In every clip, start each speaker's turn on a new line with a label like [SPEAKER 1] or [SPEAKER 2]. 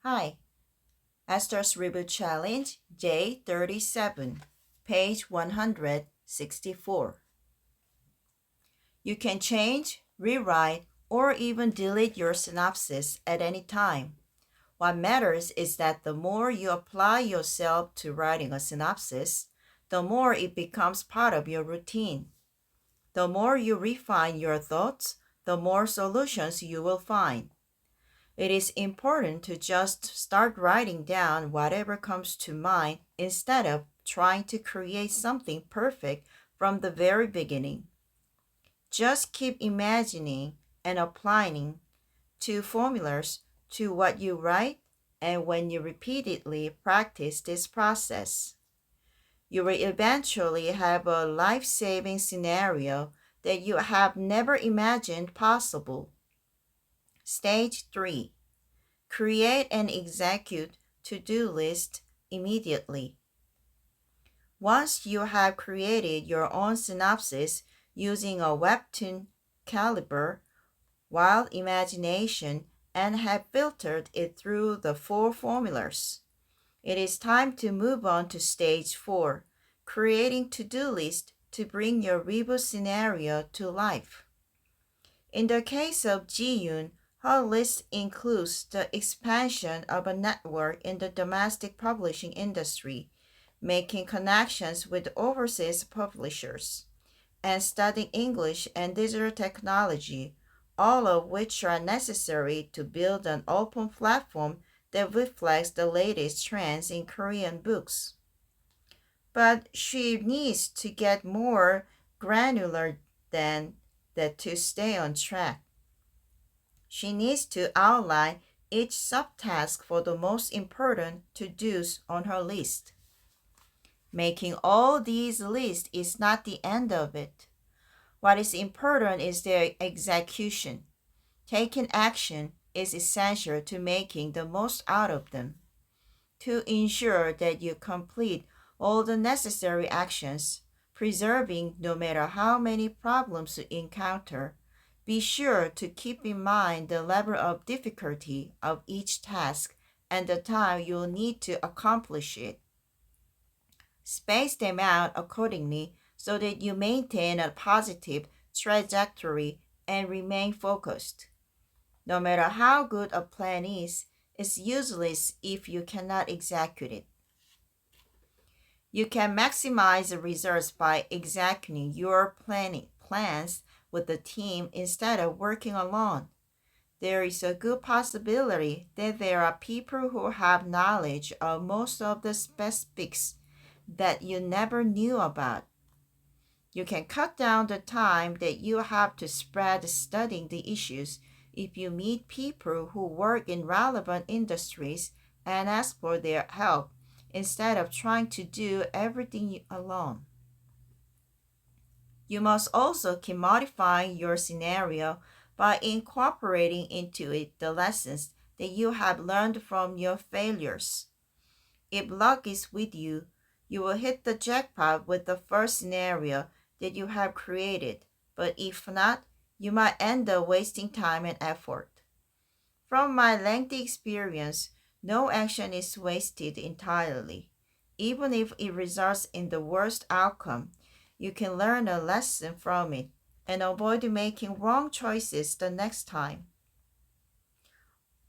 [SPEAKER 1] Hi, Esther's Reboot Challenge, Day 37, page 164. You can change, rewrite, or even delete your synopsis at any time. What matters is that the more you apply yourself to writing a synopsis, the more it becomes part of your routine. The more you refine your thoughts, the more solutions you will find. It is important to just start writing down whatever comes to mind instead of trying to create something perfect from the very beginning. Just keep imagining and applying two formulas to what you write, and when you repeatedly practice this process, you will eventually have a life saving scenario that you have never imagined possible. Stage 3. Create and execute to-do list immediately. Once you have created your own synopsis using a webtoon caliber, wild imagination, and have filtered it through the four formulas, it is time to move on to stage 4, creating to-do list to bring your reboot scenario to life. In the case of Ji-yoon, her list includes the expansion of a network in the domestic publishing industry, making connections with overseas publishers, and studying English and digital technology, all of which are necessary to build an open platform that reflects the latest trends in Korean books. But she needs to get more granular than that to stay on track. She needs to outline each subtask for the most important to-dos on her list. Making all these lists is not the end of it. What is important is their execution. Taking action is essential to making the most out of them. To ensure that you complete all the necessary actions, preserving no matter how many problems you encounter, be sure to keep in mind the level of difficulty of each task and the time you'll need to accomplish it. Space them out accordingly so that you maintain a positive trajectory and remain focused. No matter how good a plan is, it's useless if you cannot execute it. You can maximize the results by executing your plans with the team instead of working alone. There is a good possibility that there are people who have knowledge of most of the specifics that you never knew about. You can cut down the time that you have to spread studying the issues if you meet people who work in relevant industries and ask for their help instead of trying to do everything alone. You must also keep modifying your scenario by incorporating into it the lessons that you have learned from your failures. If luck is with you, you will hit the jackpot with the first scenario that you have created, but if not, you might end up wasting time and effort. From my lengthy experience, no action is wasted entirely. Even if it results in the worst outcome, you can learn a lesson from it and avoid making wrong choices the next time.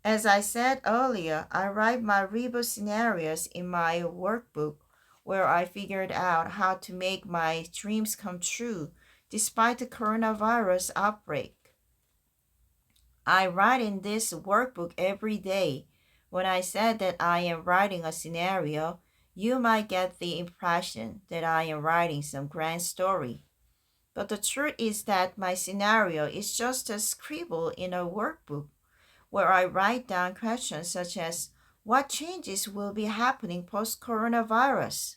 [SPEAKER 1] As I said earlier, I write my reboot scenarios in my workbook where I figured out how to make my dreams come true despite the coronavirus outbreak. I write in this workbook every day. When I said that I am writing a scenario, you might get the impression that I am writing some grand story. But the truth is that my scenario is just a scribble in a workbook where I write down questions such as what changes will be happening post coronavirus?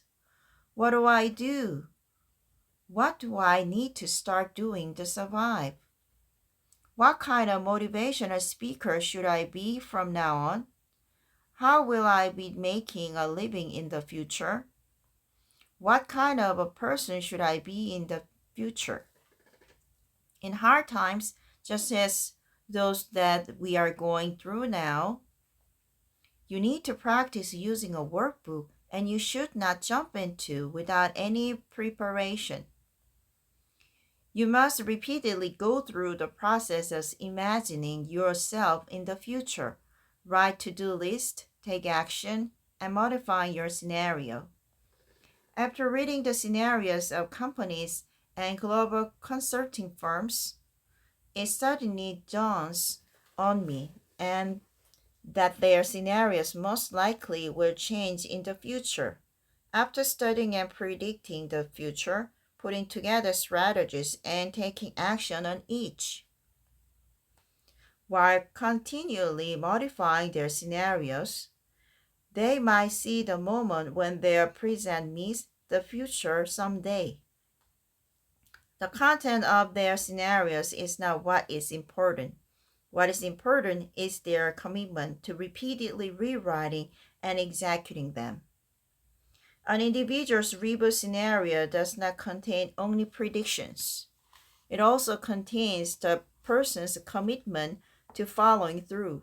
[SPEAKER 1] What do I do? What do I need to start doing to survive? What kind of motivational speaker should I be from now on? How will I be making a living in the future? What kind of a person should I be in the future? In hard times, just as those that we are going through now, You need to practice using a workbook, and you should not jump into without any preparation. You must repeatedly go through the process of imagining yourself in the future, write to-do list, take action, and modify your scenario. After reading the scenarios of companies and global consulting firms, it suddenly dawns on me and that their scenarios most likely will change in the future. After studying and predicting the future, putting together strategies and taking action on each, while continually modifying their scenarios, they might see the moment when their present meets the future someday. The content of their scenarios is not what is important. What is important is their commitment to repeatedly rewriting and executing them. An individual's reboot scenario does not contain only predictions. It also contains the person's commitment to following through.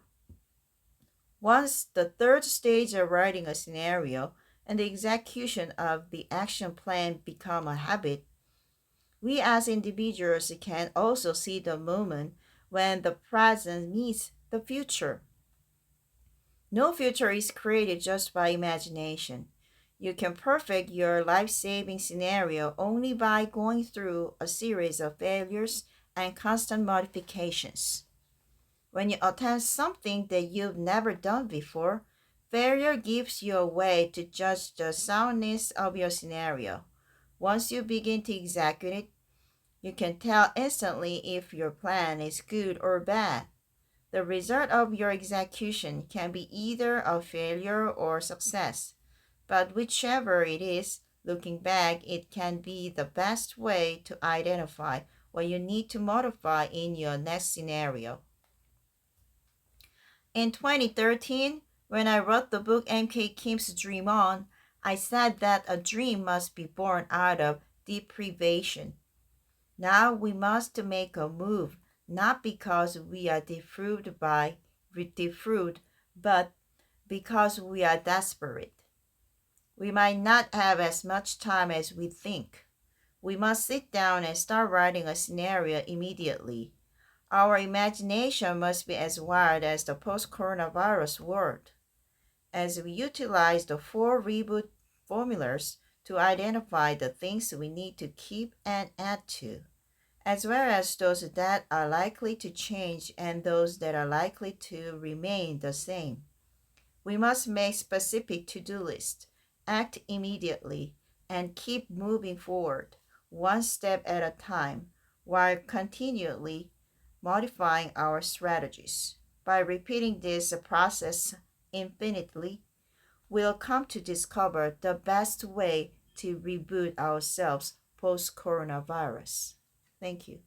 [SPEAKER 1] Once the third stage of writing a scenario and the execution of the action plan become a habit, we as individuals can also see the moment when the present meets the future. No future is created just by imagination. You can perfect your life saving scenario only by going through a series of failures and constant modifications. When you attempt something that you've never done before, failure gives you a way to judge the soundness of your scenario. Once you begin to execute it, you can tell instantly if your plan is good or bad. The result of your execution can be either a failure or success, but whichever it is, looking back, it can be the best way to identify what you need to modify in your next scenario. In 2013, when I wrote the book M.K. Kim's Dream On, I said that a dream must be born out of deprivation. Now we must make a move, not because we are defrauded, but because we are desperate. We might not have as much time as we think. We must sit down and start writing a scenario immediately. Our imagination must be as wild as the post-coronavirus world. As we utilize the 4 reboot formulas to identify the things we need to keep and add to, as well as those that are likely to change and those that are likely to remain the same. We must make specific to-do lists, act immediately, and keep moving forward, one step at a time, while continually modifying our strategies. By repeating this process infinitely, we'll come to discover the best way to reboot ourselves post-coronavirus. Thank you.